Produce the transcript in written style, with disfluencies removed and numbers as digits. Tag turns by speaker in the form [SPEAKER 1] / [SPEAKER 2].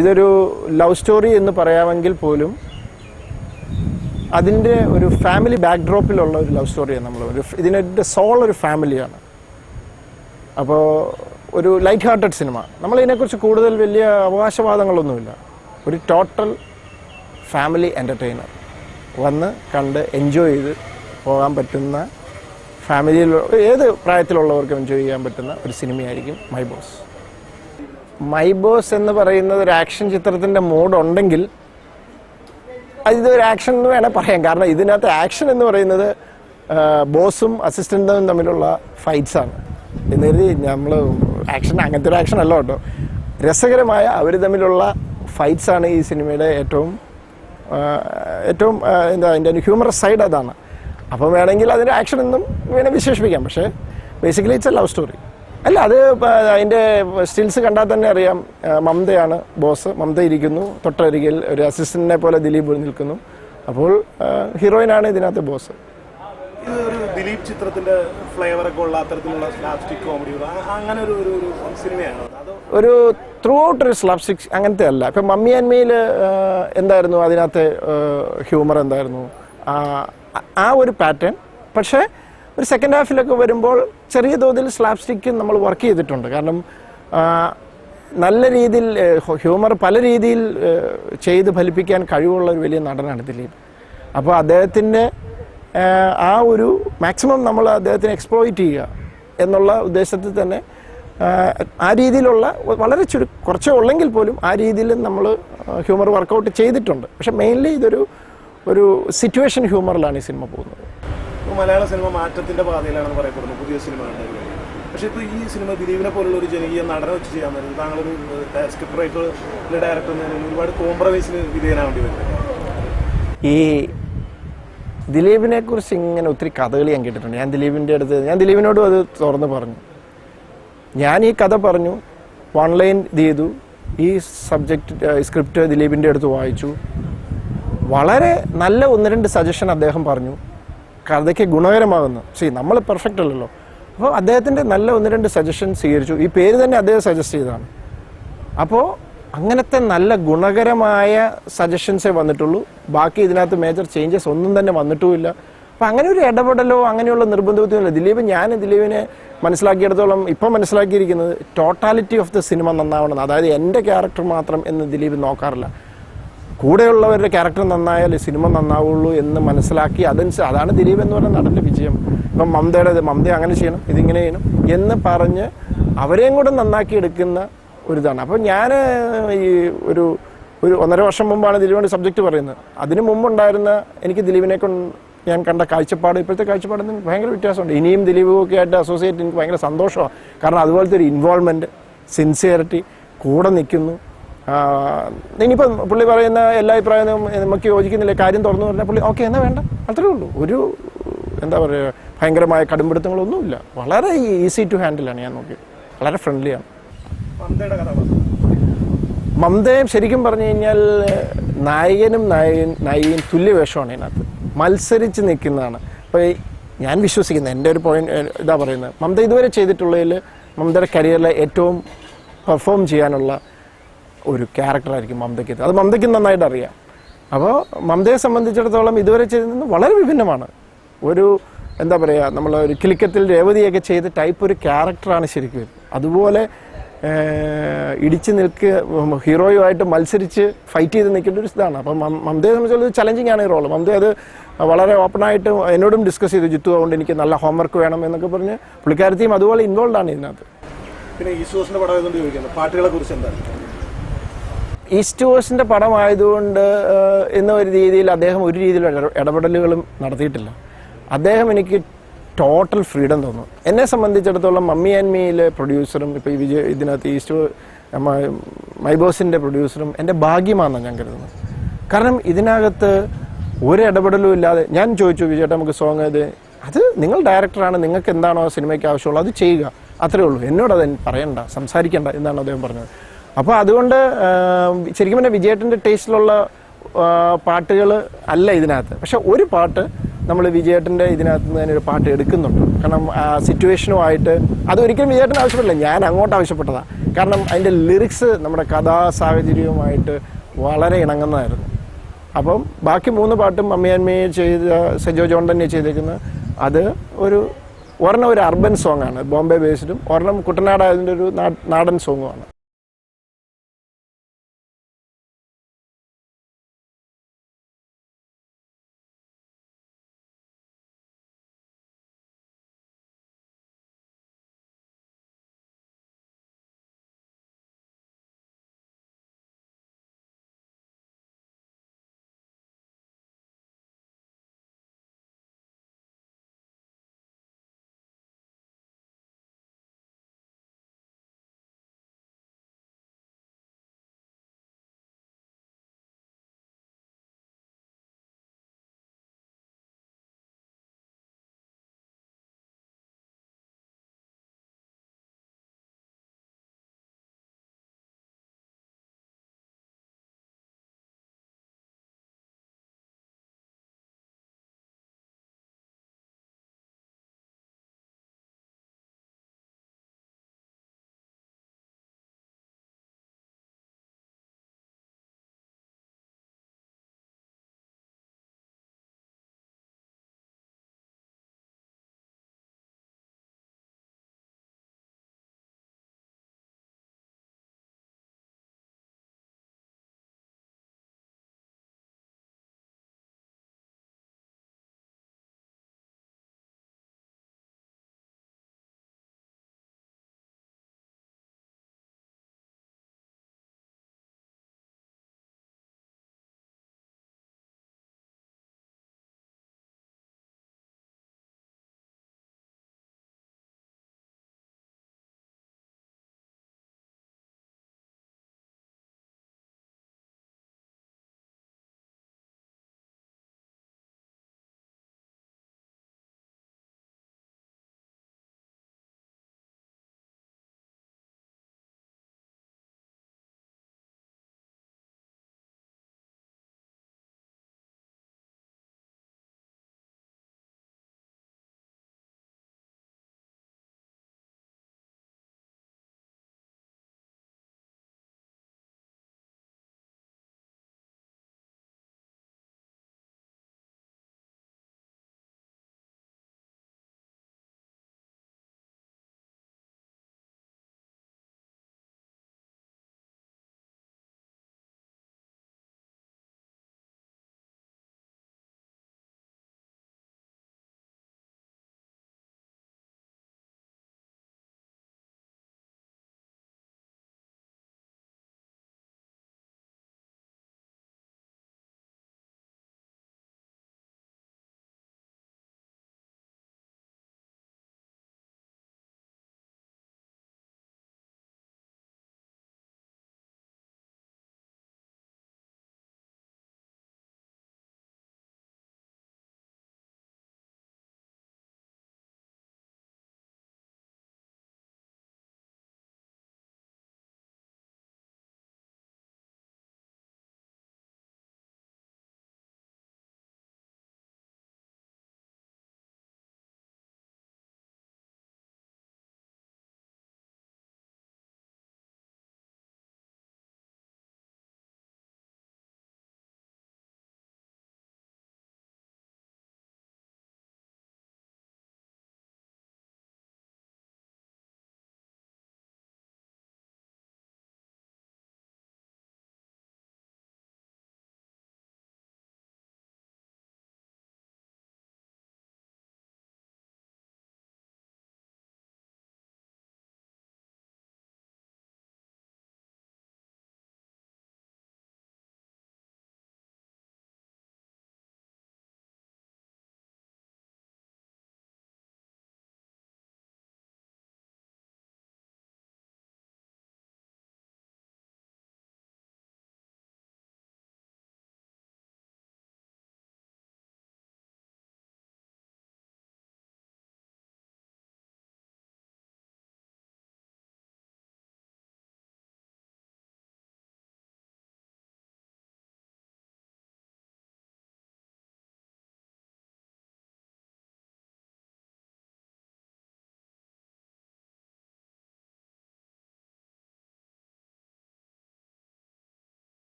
[SPEAKER 1] ഇതൊരു love story എന്ന് പറയാമെങ്കിൽ പോലും അതിൻ്റെ ഒരു ഫാമിലി ബാക്ക്ഡ്രോപ്പിലുള്ള ഒരു ലവ് സ്റ്റോറിയാണ് ഇതിൻ്റെ സോൾ ഒരു ഫാമിലിയാണ്. അപ്പോൾ ഒരു ലൈറ്റ് ഹാർട്ടഡ് സിനിമ. നമ്മളിതിനെക്കുറിച്ച് കൂടുതൽ വലിയ അവകാശവാദങ്ങളൊന്നുമില്ല. ഒരു ടോട്ടൽ ഫാമിലി എൻ്റർടൈനർ, വന്ന് കണ്ട് എൻജോയ് ചെയ്ത് പോകാൻ പറ്റുന്ന, ഫാമിലിയിൽ ഏത് പ്രായത്തിലുള്ളവർക്കും എൻജോയ് ചെയ്യാൻ പറ്റുന്ന ഒരു സിനിമയായിരിക്കും മൈ ബോസ്. മൈ ബോസ് എന്ന് പറയുന്നത് ഒരു ആക്ഷൻ ചിത്രത്തിൻ്റെ മോഡുണ്ടെങ്കിൽ ഇതൊരു ആക്ഷൻ എന്ന് വേണേൽ പറയാം. കാരണം ഇതിനകത്ത് ആക്ഷൻ എന്ന് പറയുന്നത് ബോസും അസിസ്റ്റൻറ്റും തമ്മിലുള്ള ഫൈറ്റ്സാണ്. എന്നിട്ട് നമ്മൾ ആക്ഷൻ അങ്ങനത്തെ ഒരു ആക്ഷൻ അല്ല കേട്ടോ, രസകരമായ അവർ തമ്മിലുള്ള ഫൈറ്റ്സാണ് ഈ സിനിമയുടെ ഏറ്റവും എന്താ അതിൻ്റെ ഹ്യൂമറസ് സൈഡ് അതാണ്. അപ്പം വേണമെങ്കിൽ അതിൻ്റെ ആക്ഷൻ എന്നും വേണേൽ വിശേഷിപ്പിക്കാം. പക്ഷേ basically it's A love story. അല്ല, അത് അതിൻ്റെ സ്റ്റിൽസ് കണ്ടാൽ തന്നെ അറിയാം. മമതയാണ് ബോസ്, മമത ഇരിക്കുന്നു, തൊട്ടരികിൽ ഒരു അസിസ്റ്റന്റിനെ പോലെ ദിലീപ് നിൽക്കുന്നു. അപ്പോൾ ഹീറോയിനാണ് ഇതിനകത്ത് ബോസ്.
[SPEAKER 2] ഇതൊരു ദിലീപ് ചിത്രത്തിന്റെ ഫ്ലേവറൊക്കെ ഉള്ള അത്തരത്തിലുള്ള സ്ലാപ്സ്റ്റിക് കോമഡി അങ്ങനെ ഒരു സിനിമയാണ്.
[SPEAKER 1] ഒരു ത്രൂ ഔട്ട് ഒരു സ്ലാപ്സ്റ്റിക് അങ്ങനത്തെ അല്ല. ഇപ്പം മമ്മി ആൻഡ് മീയിൽ എന്തായിരുന്നു അതിനകത്തെ ഹ്യൂമർ എന്തായിരുന്നു, ആ ഒരു പാറ്റേൺ. പക്ഷേ ഒരു സെക്കൻഡ് ഹാഫിലൊക്കെ വരുമ്പോൾ ചെറിയ തോതിൽ സ്ലാപ്സ്റ്റിക്ക് നമ്മൾ വർക്ക് ചെയ്തിട്ടുണ്ട്. കാരണം നല്ല രീതിയിൽ ഹ്യൂമർ പല രീതിയിൽ ചെയ്ത് ഫലിപ്പിക്കാൻ കഴിവുള്ള ഒരു വലിയ നടനാണ് ദിലീപ്. അപ്പോൾ അദ്ദേഹത്തിൻ്റെ ആ ഒരു മാക്സിമം നമ്മൾ അദ്ദേഹത്തിനെ എക്സ്പ്ലോയിറ്റ് ചെയ്യുക എന്നുള്ള ഉദ്ദേശത്തിൽ തന്നെ ആ രീതിയിലുള്ള വളരെ കുറച്ചേ ഉള്ളെങ്കിൽ പോലും ആ രീതിയിൽ നമ്മൾ ഹ്യൂമർ വർക്കൗട്ട് ചെയ്തിട്ടുണ്ട്. പക്ഷെ മെയിൻലി ഒരു സിറ്റുവേഷൻ ഹ്യൂമറിലാണ് ഈ സിനിമ പോകുന്നത്.
[SPEAKER 2] മലയാള സിനിമ മാറ്റത്തിന്റെ പാതയിലാണെന്ന് പറയപ്പെടുന്നു, പുതിയ സിനിമ. പക്ഷേ ഇപ്പോൾ ഈ സിനിമ ദിലീപിനെ പോലുള്ള ഒരു ജനകീയ നടനെ വെച്ച് ചെയ്യാൻ പറ്റും. താങ്കളൊരു സ്ക്രിപ്റ്റ് റൈറ്റർ, ഡയറക്ടർ ഒരുപാട് കോംപ്രമൈസിന് വിധേയനാവേണ്ടി വരും.
[SPEAKER 1] ഈ ദിലീപിനെ കുറിച്ച് ഇങ്ങനെ ഒത്തിരി കഥകൾ ഞാൻ കേട്ടിട്ടുണ്ട്. ഞാൻ ദിലീപിനോടും അത് തുറന്ന് പറഞ്ഞു. ഞാൻ ഈ കഥ പറഞ്ഞു, ഓൺലൈൻ ഇത് ചെയ്തു, ഈ സ്ക്രിപ്റ്റ് ദിലീപിൻ്റെ അടുത്ത് വായിച്ചു. വളരെ നല്ല 1-2 സജഷൻ അദ്ദേഹം പറഞ്ഞു, കഥയ്ക്ക് ഗുണകരമാകുന്നു. നമ്മൾ പെർഫെക്റ്റ് അല്ലല്ലോ. അപ്പോൾ അദ്ദേഹത്തിൻ്റെ നല്ല 1-2 സജഷൻ സ്വീകരിച്ചു. ഈ പേര് തന്നെ അദ്ദേഹം സജസ്റ്റ് ചെയ്തതാണ്. അപ്പോൾ അങ്ങനത്തെ നല്ല ഗുണകരമായ സജഷൻസേ വന്നിട്ടുള്ളൂ. ബാക്കി ഇതിനകത്ത് മേജർ ചേഞ്ചസ് ഒന്നും തന്നെ വന്നിട്ടുമില്ല. അപ്പോൾ അങ്ങനെ ഒരു ഇടപെടലോ അങ്ങനെയുള്ള നിർബന്ധമൊന്നുമില്ല. ദിലീപിനെ മനസ്സിലാക്കിയിടത്തോളം ഇപ്പം മനസ്സിലാക്കിയിരിക്കുന്നത് ടോട്ടാലിറ്റി ഓഫ് ദ സിനിമ നന്നാവണം. അതായത് എൻ്റെ ക്യാരക്ടർ മാത്രം എന്ന് ദിലീപ് നോക്കാറില്ല. കൂടെയുള്ളവരുടെ ക്യാരക്ടർ നന്നായാൽ സിനിമ നന്നാവുള്ളൂ എന്ന് മനസ്സിലാക്കി അതാണ് ദിലീപ് എന്ന് പറയുന്ന നടൻ്റെ വിജയം. ഇപ്പം മമത അങ്ങനെ ചെയ്യണം, ഇതിങ്ങനെ ചെയ്യണം എന്ന് പറഞ്ഞ് അവരെയും കൂടെ നന്നാക്കി എടുക്കുന്ന ഒരിതാണ്. അപ്പോൾ ഞാൻ ഈ ഒരു 1.5 വർഷം മുമ്പാണ് ദിലീപിൻ്റെ സബ്ജക്റ്റ് പറയുന്നത്. അതിനു മുമ്പുണ്ടായിരുന്ന എനിക്ക് ദിലീപിനെ ഞാൻ കണ്ട കാഴ്ചപ്പാട് ഇപ്പോഴത്തെ കാഴ്ചപ്പാടിന് ഭയങ്കര വ്യത്യാസമുണ്ട്. ഇനിയും ദിലീപൊക്കെ ആയിട്ട് അസോസിയേറ്റ് എനിക്ക് ഭയങ്കര സന്തോഷമാണ്. കാരണം അതുപോലത്തെ ഒരു ഇൻവോൾവ്മെൻറ്റ്, സിൻസിയറിറ്റി, കൂടെ നിൽക്കുന്നു. ഇനിയിപ്പം പുള്ളി പറയുന്ന എല്ലാ അഭിപ്രായവും നമുക്ക് യോജിക്കുന്നില്ല, കാര്യം തുറന്നു പറഞ്ഞാൽ പുള്ളി ഓക്കെ എന്നാൽ വേണ്ട, അത്രേ ഉള്ളൂ. ഒരു എന്താ പറയുക, ഭയങ്കരമായ കടുംപിടുത്തങ്ങളൊന്നുമില്ല. വളരെ ഈസി ടു ഹാൻഡിലാണ് ഞാൻ നോക്കിയത്. വളരെ ഫ്രണ്ട്ലിയാണ്. മമതയും ശരിക്കും പറഞ്ഞു കഴിഞ്ഞാൽ നായകനും നായികയും തുല്യ വേഷമാണ് ഇതിനകത്ത്. മത്സരിച്ച് നിൽക്കുന്നതാണ്. അപ്പോൾ ഞാൻ വിശ്വസിക്കുന്നത്, എൻ്റെ ഒരു പോയിന്റ് ഇതാ പറയുന്നത്, മമത ഇതുവരെ ചെയ്തിട്ടുള്ളതിൽ മമതയുടെ കരിയറിലെ ഏറ്റവും പെർഫോം ചെയ്യാനുള്ള ഒരു ക്യാരക്ടറായിരിക്കും മമതയ്ക്ക്. അത് മമതയ്ക്ക് നന്നായിട്ട് അറിയാം. അപ്പോൾ മമതയെ സംബന്ധിച്ചിടത്തോളം ഇതുവരെ ചെയ്തത് വളരെ വിഭിന്നമാണ്. ഒരു എന്താ പറയുക, നമ്മൾ ഒരു കിലുക്കത്തിൽ രേവതിയൊക്കെ ചെയ്ത ടൈപ്പ് ഒരു ക്യാരക്ടറാണ് ശരിക്കും. അതുപോലെ ഇടിച്ച് ഹീറോയുമായിട്ട് മത്സരിച്ച് ഫൈറ്റ് ചെയ്ത് നിൽക്കേണ്ട ഒരു ഇതാണ്. അപ്പം മമതയെ സംബന്ധിച്ചുള്ള ചലഞ്ചിങ് ആണ് ഈ റോള്. മമത അത് വളരെ ഓപ്പണായിട്ട് എന്നോടും ഡിസ്കസ് ചെയ്തു. ജിത്തു അതുകൊണ്ട് എനിക്ക് നല്ല ഹോംവർക്ക് വേണം എന്നൊക്കെ പറഞ്ഞ് പുള്ളിക്കാരത്തെയും അതുപോലെ ഇൻവോൾവ് ആണ് ഇതിനകത്ത്.
[SPEAKER 2] പിന്നെ ഈസ്റ്റ് പടം ആയതുകൊണ്ട് ചോദിക്കുന്നത് പാട്ടുകളെ കുറിച്ച് എന്താണ്?
[SPEAKER 1] ഈസ്റ്റ് കോസ്റ്റിൻ്റെ പടമായതുകൊണ്ട് എന്ന ഒരു രീതിയിൽ അദ്ദേഹം ഒരു രീതിയിലുള്ള ഇടപെടലുകളും നടത്തിയിട്ടില്ല. അദ്ദേഹം എനിക്ക് ടോട്ടൽ ഫ്രീഡം തോന്നുന്നു. എന്നെ സംബന്ധിച്ചിടത്തോളം മമ്മി ആൻഡ് മീയിലെ പ്രൊഡ്യൂസറും ഇപ്പോൾ ഈ ഇതിനകത്ത് മൈ ബോസിൻ്റെ പ്രൊഡ്യൂസറും എൻ്റെ ഭാഗ്യമാണെന്നാണ് ഞാൻ കരുതുന്നത്. കാരണം ഇതിനകത്ത് ഒരു ഇടപെടലും ഇല്ലാതെ ഞാൻ ചോദിച്ചു, വിജയേട്ടാ നമുക്ക് സോങ് അത് നിങ്ങൾ ഡയറക്ടറാണ്, നിങ്ങൾക്ക് എന്താണോ സിനിമയ്ക്ക് ആവശ്യമുള്ളത് അത് ചെയ്യുക, അത്രേ ഉള്ളൂ, എന്നോടത് പറയണ്ട, സംസാരിക്കേണ്ട എന്നാണ് അദ്ദേഹം പറഞ്ഞത്. അപ്പോൾ അതുകൊണ്ട് ശരിക്കും പറഞ്ഞാൽ വിജയേട്ടൻ്റെ ടേസ്റ്റിലുള്ള പാട്ടുകൾ അല്ല ഇതിനകത്ത്. പക്ഷെ ഒരു പാട്ട് നമ്മൾ വിജയേട്ടൻ്റെ ഇതിനകത്ത് നിന്ന് തന്നെ ഒരു പാട്ട് എടുക്കുന്നുണ്ട്. കാരണം സിറ്റുവേഷനുമായിട്ട് അതൊരിക്കലും വിജയേട്ടൻ ആവശ്യപ്പെട്ടില്ല, ഞാൻ അങ്ങോട്ട് ആവശ്യപ്പെട്ടതാണ്. കാരണം അതിൻ്റെ ലിറിക്സ് നമ്മുടെ കഥാ സാഹചര്യവുമായിട്ട് വളരെ ഇണങ്ങുന്നതായിരുന്നു. അപ്പം ബാക്കി 3 പാട്ടും അമ്മയമ്മയെ ചെയ്ത സെജോ ജോൺ തന്നെ ചെയ്തേക്കുന്നത്. അത് ഒരെണ്ണം ഒരു അർബൻ സോങ്ങാണ്, ബോംബെ ബേസ്ഡും, ഒരെണ്ണം കുട്ടനാട് അതിൻ്റെ ഒരു നാടൻ സോങ്ങുമാണ്.